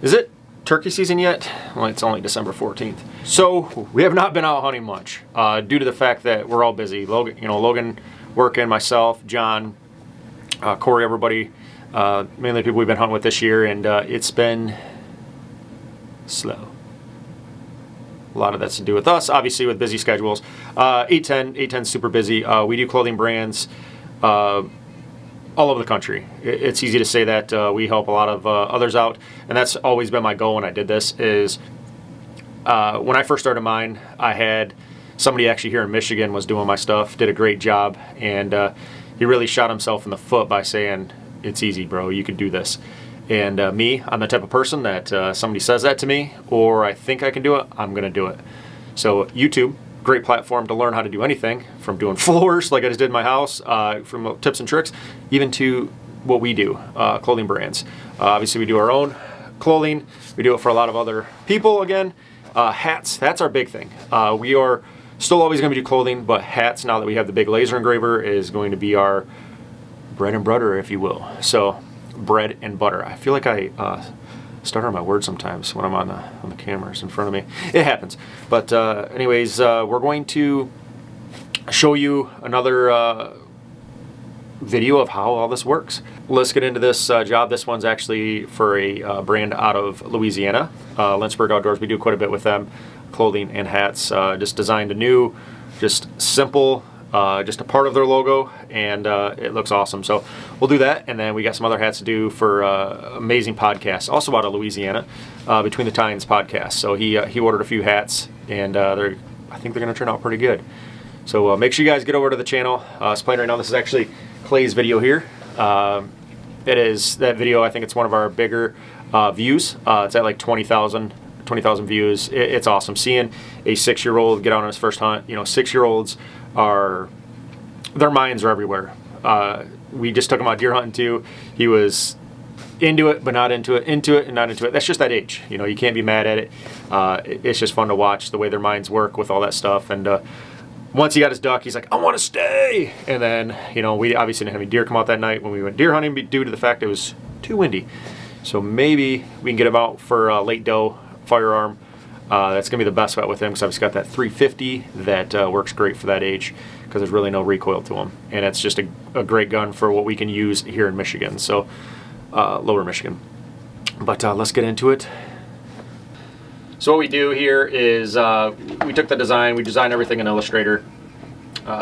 Is it turkey season yet? Well, it's only December 14th. So we have not been out hunting much due to the fact that we're all busy. Logan working, myself, John, Corey, everybody, mainly the people we've been hunting with this year, and it's been slow. A lot of that's to do with us, obviously, with busy schedules. 810's super busy. We do clothing brands all over the country. It's easy to say that we help a lot of others out, and that's always been my goal when I did this. Is when I first started mine, I had somebody actually here in Michigan was doing my stuff, did a great job, and he really shot himself in the foot by saying, "It's easy, bro. You can do this." And me, I'm the type of person that somebody says that to me, or I think I can do it, I'm going to do it. So YouTube, great platform to learn how to do anything, from doing floors like I just did in my house, from tips and tricks, even to what we do, clothing brands. Obviously, we do our own clothing. We do it for a lot of other people, again. Hats, that's our big thing. We are still always going to do clothing, but hats, now that we have the big laser engraver, is going to be our bread and butter, if you will. So, bread and butter. I feel like I stutter my words sometimes when I'm on the cameras in front of me. It happens. But anyways, we're going to show you another video of how all this works. Let's get into this job. This one's actually for a brand out of Louisiana, Lynchburg Outdoors. We do quite a bit with them, clothing and hats. Just designed a new, just simple, just a part of their logo, and it looks awesome. So we'll do that, and then we got some other hats to do for amazing podcasts, also out of Louisiana, Between the Tines podcast. So he ordered a few hats, and I think they're going to turn out pretty good. So make sure you guys get over to the channel. It's playing right now. This is actually Clay's video here. It is that video. I think it's one of our bigger views. It's at like 20,000 views. It's awesome seeing a 6-year-old get out on his first hunt. 6-year-olds their minds are everywhere. We just took him out deer hunting too. He was into it, but not into it, into it, and not into it. That's just that age. You can't be mad at it. It's just fun to watch the way their minds work with all that stuff. And once he got his duck, he's like, "I want to stay." And then, we obviously didn't have any deer come out that night when we went deer hunting due to the fact it was too windy. So maybe we can get him out for late doe firearm. That's going to be the best bet with him, because I've just got that 350 that works great for that age, because there's really no recoil to them. And it's just a great gun for what we can use here in Michigan, so lower Michigan. But let's get into it. So what we do here is we took the design, we designed everything in Illustrator.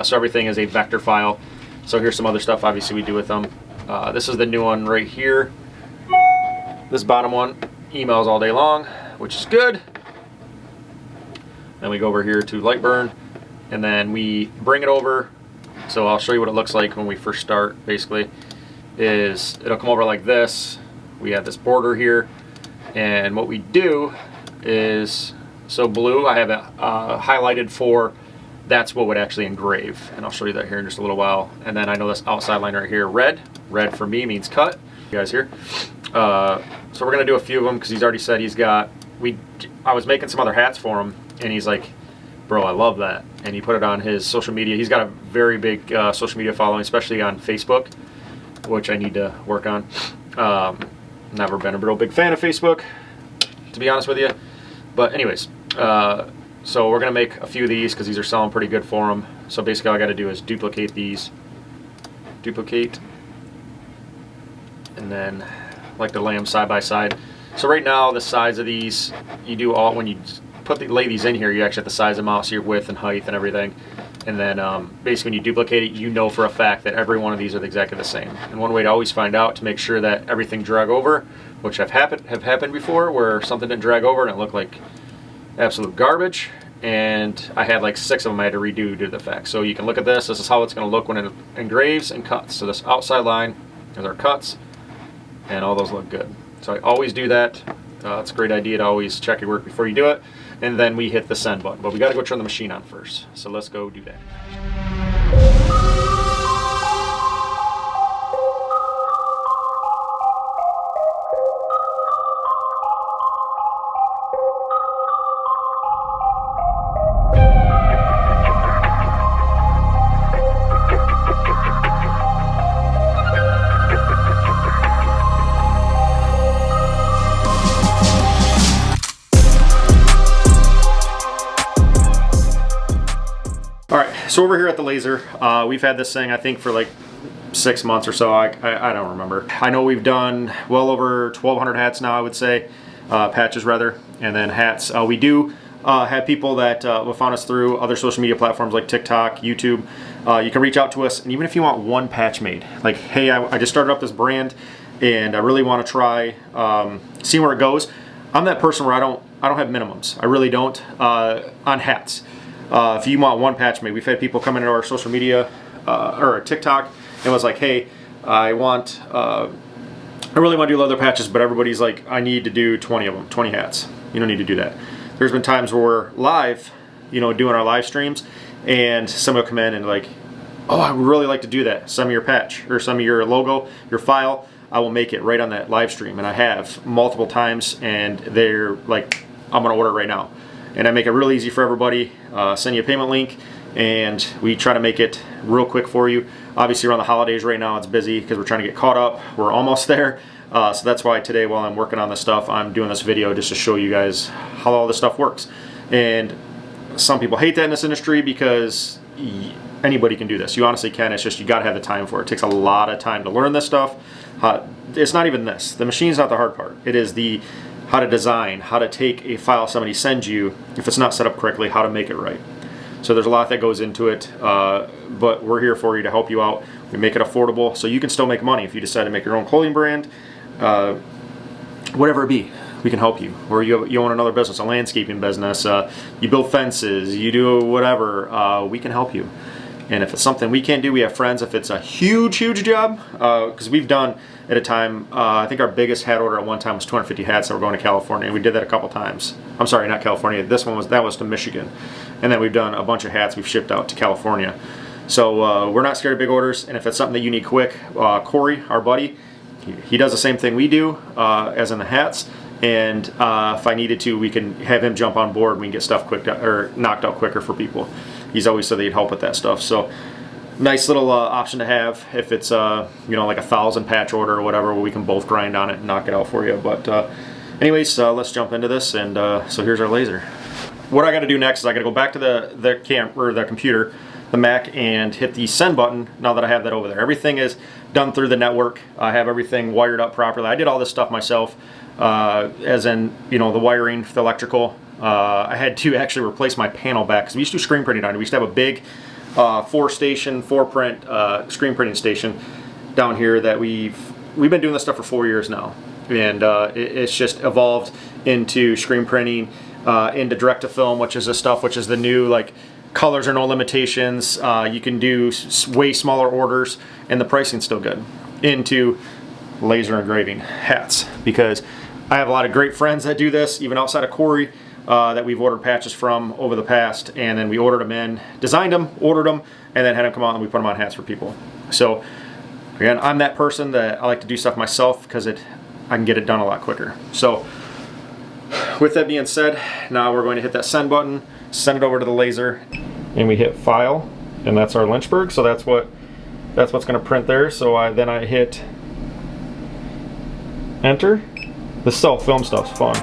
So everything is a vector file. So here's some other stuff obviously we do with them. This is the new one right here. This bottom one, emails all day long, which is good. Then we go over here to Lightburn, and then we bring it over. So I'll show you what it looks like when we first start. Basically, it'll come over like this. We have this border here, and what we do is, so blue, I have it highlighted for, that's what would actually engrave, and I'll show you that here in just a little while. And then I know this outside line right here, red for me means cut. You guys here? So we're gonna do a few of them, because he's already said he's got. I was making some other hats for him, and he's like, "Bro, I love that." And he put it on his social media. He's got a very big social media following, especially on Facebook, which I need to work on. Never been a real big fan of Facebook, to be honest with you. But anyways, so we're going to make a few of these, because these are selling pretty good for them. So basically all I got to do is duplicate these. Duplicate. And then like to lay them side by side. So right now the size of these, you do all, when you lay these in here, you actually have to size them out, so your width and height and everything. And then basically when you duplicate it, you know for a fact that every one of these are exactly the same. And one way to always find out, to make sure that everything drag over, which have happened before, where something didn't drag over and it looked like absolute garbage, and I had like 6 of them I had to redo due to the fact. So you can look at this. This is how it's going to look when it engraves and cuts. So this outside line is our cuts, and all those look good. So I always do that. It's a great idea to always check your work before you do it. And then we hit the send button. But we got to go turn the machine on first. So let's go do that. So over here at the laser, we've had this thing I think for like 6 months or so. I don't remember. I know we've done well over 1,200 hats now, I would say, patches rather, and then hats. We do have people that will found us through other social media platforms like TikTok, YouTube. You can reach out to us, and even if you want one patch made, like, hey, I just started up this brand, and I really want to try, see where it goes. I'm that person where I don't have minimums. I really don't on hats. If you want one patch made, we've had people come into our social media or TikTok and was like, hey, I really want to do leather patches, but everybody's like, I need to do 20 of them, 20 hats. You don't need to do that. There's been times where we're live, doing our live streams, and someone will come in and like, oh, I would really like to do that. Some of your patch or some of your logo, your file, I will make it right on that live stream. And I have multiple times, and they're like, I'm gonna order it right now. And I make it real easy for everybody, send you a payment link, and we try to make it real quick for you. Obviously around the holidays right now, it's busy because we're trying to get caught up. We're almost there. So that's why today, while I'm working on this stuff, I'm doing this video just to show you guys how all this stuff works. And some people hate that in this industry because anybody can do this. You honestly can. It's just you got to have the time for it. It takes a lot of time to learn this stuff. It's not even this. The machine's not the hard part. It is the how to design, how to take a file somebody sends you, if it's not set up correctly, how to make it right. So there's a lot that goes into it, but we're here for you to help you out. We make it affordable so you can still make money if you decide to make your own clothing brand. Whatever it be, we can help you. Or you own another business, a landscaping business, you build fences, you do whatever, we can help you. And if it's something we can't do, we have friends. If it's a huge job, because we've done at a time, I think our biggest hat order at one time was 250 hats that were going to California, and we did that a couple times. I'm sorry, not California. That was to Michigan. And then we've done a bunch of hats we've shipped out to California. So we're not scared of big orders, and if it's something that you need quick, Corey, our buddy, he does the same thing we do, as in the hats. And if I needed to, we can have him jump on board. We can get stuff knocked out quicker for people. He's always said that he'd help with that stuff. So nice little option to have if it's like 1,000 patch order or whatever, where we can both grind on it and knock it out for you. But anyways, let's jump into this. And so here's our laser. What I got to do next is I got to go back to the computer, the Mac, and hit the send button. Now that I have that over there, everything is done through the network. I have everything wired up properly. I did all this stuff myself, as in the wiring, the electrical. I had to actually replace my panel back because we used to do screen printing on it. We used to have a big 4-print screen printing station down here that we've been doing this stuff for 4 years now, and it's just evolved into screen printing, into direct to film, which is the new, like, colors are no limitations. You can do way smaller orders, and the pricing's still good. Into laser engraving hats, because I have a lot of great friends that do this, even outside of Corey, that we've ordered patches from over the past, and then we ordered them in, designed them, ordered them, and then had them come out and we put them on hats for people. So again, I'm that person that I like to do stuff myself because I can get it done a lot quicker. So with that being said, now we're going to hit that send button, send it over to the laser, and we hit file, and that's our Lynchburg. So that's what's going to print there. So then I hit enter. The self-film stuff's fun.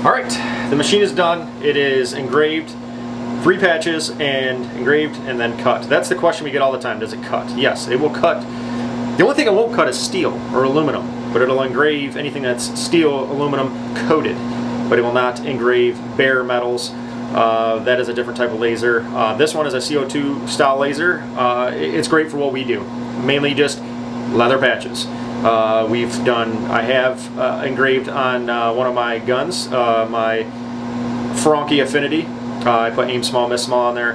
Alright, the machine is done. It is engraved 3 patches and engraved and then cut. That's the question we get all the time. Does it cut? Yes, it will cut. The only thing it won't cut is steel or aluminum, but it'll engrave anything that's steel, aluminum coated, but it will not engrave bare metals. That is a different type of laser. This one is a CO2 style laser. It's great for what we do, mainly just leather patches. I have engraved on one of my guns, my Franke Affinity. I put aim small, miss small on there.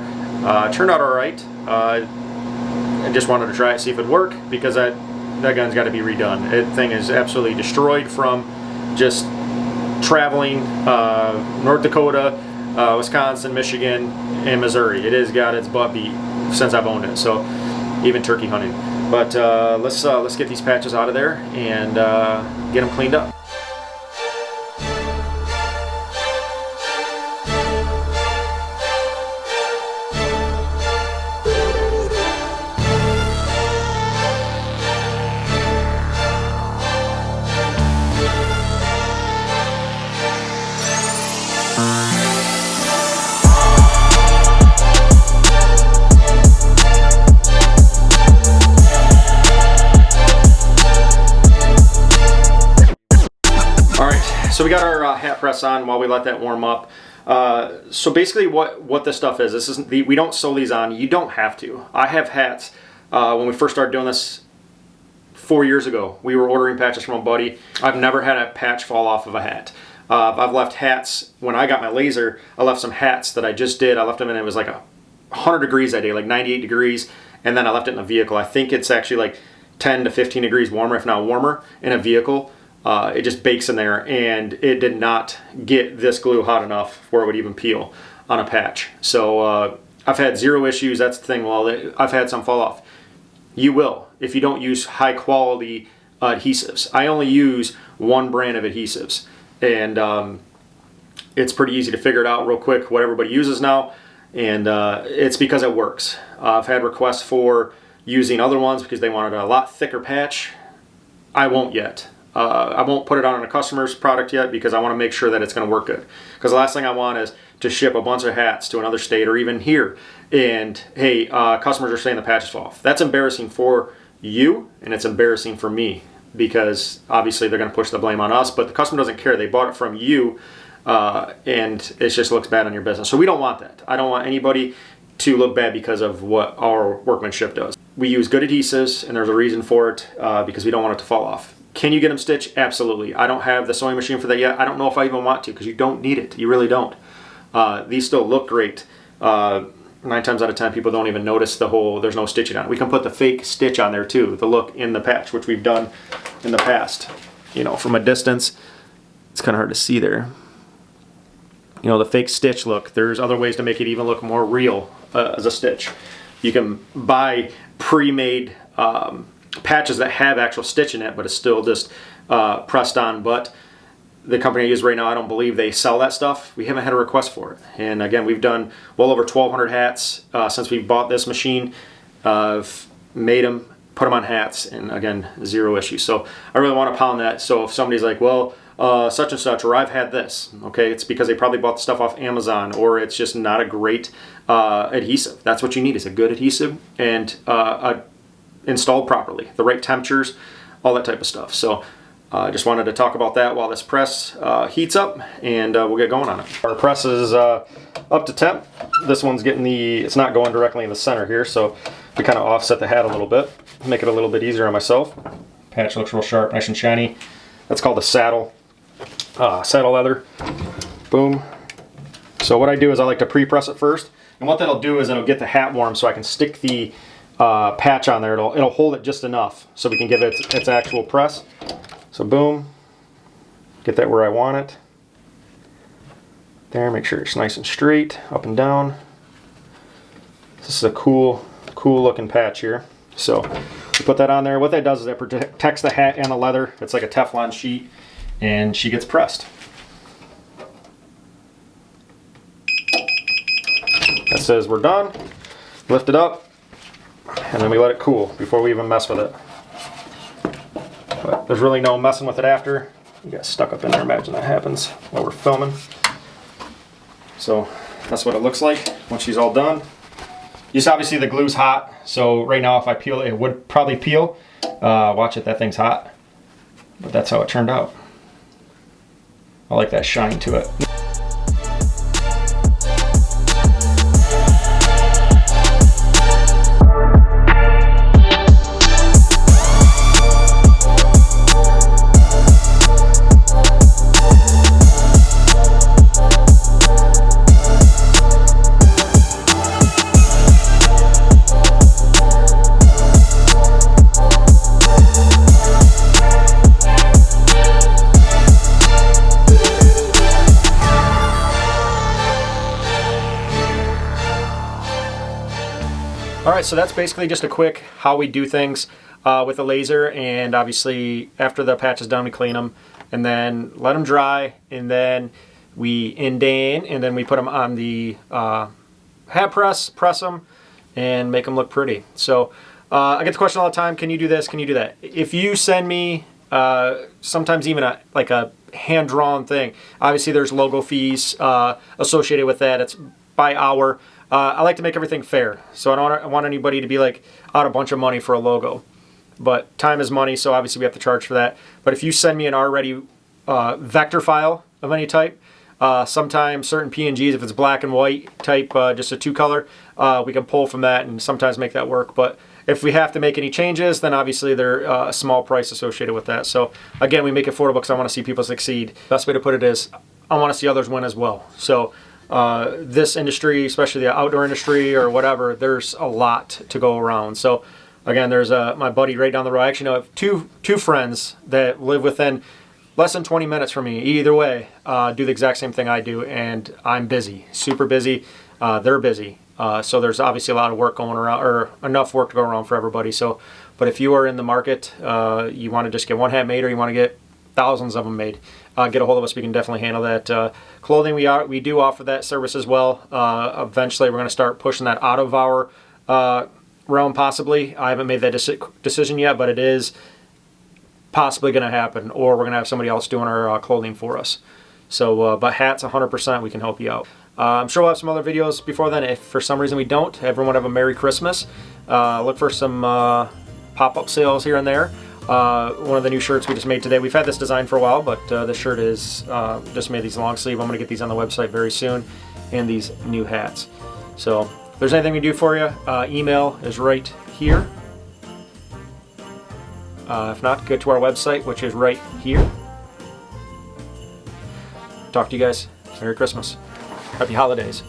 Turned out all right. I just wanted to try it, see if it'd work, because that gun's got to be redone. That thing is absolutely destroyed from just traveling North Dakota, Wisconsin, Michigan, and Missouri. It has got its butt beat since I've owned it. So even turkey hunting. But let's get these patches out of there and get them cleaned up. So we got our hat press on while we let that warm up. So basically what this stuff is, we don't sew these on. You don't have to. I have hats. When we first started doing this 4 years ago, we were ordering patches from a buddy. I've never had a patch fall off of a hat. I've left hats, when I got my laser, I left some hats that I just did. I left them in, it was like 100 degrees that day, like 98 degrees. And then I left it in the vehicle. I think it's actually like 10 to 15 degrees warmer, if not warmer, in a vehicle. It just bakes in there, and it did not get this glue hot enough where it would even peel on a patch. So I've had 0 issues. That's the thing. Well, I've had some fall off. You will if you don't use high quality adhesives. I only use one brand of adhesives, and it's pretty easy to figure it out real quick what everybody uses now, and it's because it works. I've had requests for using other ones because they wanted a lot thicker patch. I won't yet. I won't put it on a customer's product yet because I want to make sure that it's going to work good. Because the last thing I want is to ship a bunch of hats to another state or even here, and hey, customers are saying the patches fall off. That's embarrassing for you, and it's embarrassing for me, because obviously they're going to push the blame on us, but the customer doesn't care. They bought it from you, and it just looks bad on your business. So we don't want that. I don't want anybody to look bad because of what our workmanship does. We use good adhesives, and there's a reason for it, because we don't want it to fall off. Can you get them stitched? Absolutely. I don't have the sewing machine for that yet. I don't know if I even want to, because you don't need it. You really don't. These still look great. 9 times out of 10 people don't even notice there's no stitching on it. We can put the fake stitch on there too, the look in the patch, which we've done in the past. You know, from a distance, it's kind of hard to see there. You know, the fake stitch look. There's other ways to make it even look more real as a stitch. You can buy pre-made patches that have actual stitch in it, but it's still just pressed on. But the company I use right now, I don't believe they sell that stuff. We haven't had a request for it. And again, we've done well over 1,200 hats since we bought this machine. I've made them, put them on hats, and again, 0 issues. So I really want to pound that. So if somebody's like, well, such and such, or I've had this, okay, it's because they probably bought the stuff off Amazon, or it's just not a great adhesive. That's what you need, is a good adhesive and installed properly, the right temperatures, all that type of stuff. So I just wanted to talk about that while this press heats up, and we'll get going on it. Our press is up to temp. This one's it's not going directly in the center here, so we kind of offset the hat a little bit, make it a little bit easier on myself. Patch looks real sharp, nice and shiny. That's called a saddle leather. Boom. So what I do is I like to pre-press it first, and what that'll do is it'll get the hat warm so I can stick the patch on there. It'll hold it just enough so we can give it its actual press. So boom, get that where I want it. There, make sure it's nice and straight, up and down. This is a cool looking patch here. So we put that on there. What that does is it protects the hat and the leather. It's like a Teflon sheet, and she gets pressed. That says we're done. Lift it up, and then we let it cool before we even mess with it. But there's really no messing with it after. You got stuck up in there. Imagine that happens while we're filming. So that's what it looks like once she's all done. Just obviously the glue's hot, so right now if I peel it, it would probably peel. Watch it, that thing's hot. But that's how it turned out. I like that shine to it. Alright, so that's basically just a quick how we do things with a laser, and obviously after the patch is done we clean them and then let them dry, and then we indent, and then we put them on the hat press them, and make them look pretty. So I get the question all the time, can you do this, can you do that? If you send me sometimes even like a hand-drawn thing, obviously there's logo fees associated with that. It's by hour. I like to make everything fair, so I don't want anybody to be like out a bunch of money for a logo. But time is money, so obviously we have to charge for that. But if you send me an already vector file of any type, sometimes certain PNGs, if it's black and white type, just a 2-color, we can pull from that and sometimes make that work. But if we have to make any changes, then obviously there's a small price associated with that. So again, we make it affordable because I want to see people succeed. Best way to put it is I want to see others win as well. So this industry, especially the outdoor industry or whatever, there's a lot to go around. So again, there's my buddy right down the road. I actually know I have two friends that live within less than 20 minutes from me. Either way, do the exact same thing I do, and I'm busy, super busy. They're busy. So there's obviously a lot of work going around, or enough work to go around for everybody. So, but if you are in the market, you want to just get one hat made, or you want to get thousands of them made, get a hold of us. We can definitely handle that. Clothing, we do offer that service as well. Eventually, we're going to start pushing that out of our realm, possibly. I haven't made that decision yet, but it is possibly going to happen, or we're going to have somebody else doing our clothing for us. So, but hats, 100%, we can help you out. I'm sure we'll have some other videos before then. If for some reason we don't, everyone have a Merry Christmas. Look for some pop-up sales here and there. One of the new shirts we just made today. We've had this design for a while, but this shirt is just made these long sleeve. I'm going to get these on the website very soon, and these new hats. So if there's anything we do for you, email is right here. If not, go to our website, which is right here. Talk to you guys. Merry Christmas. Happy holidays.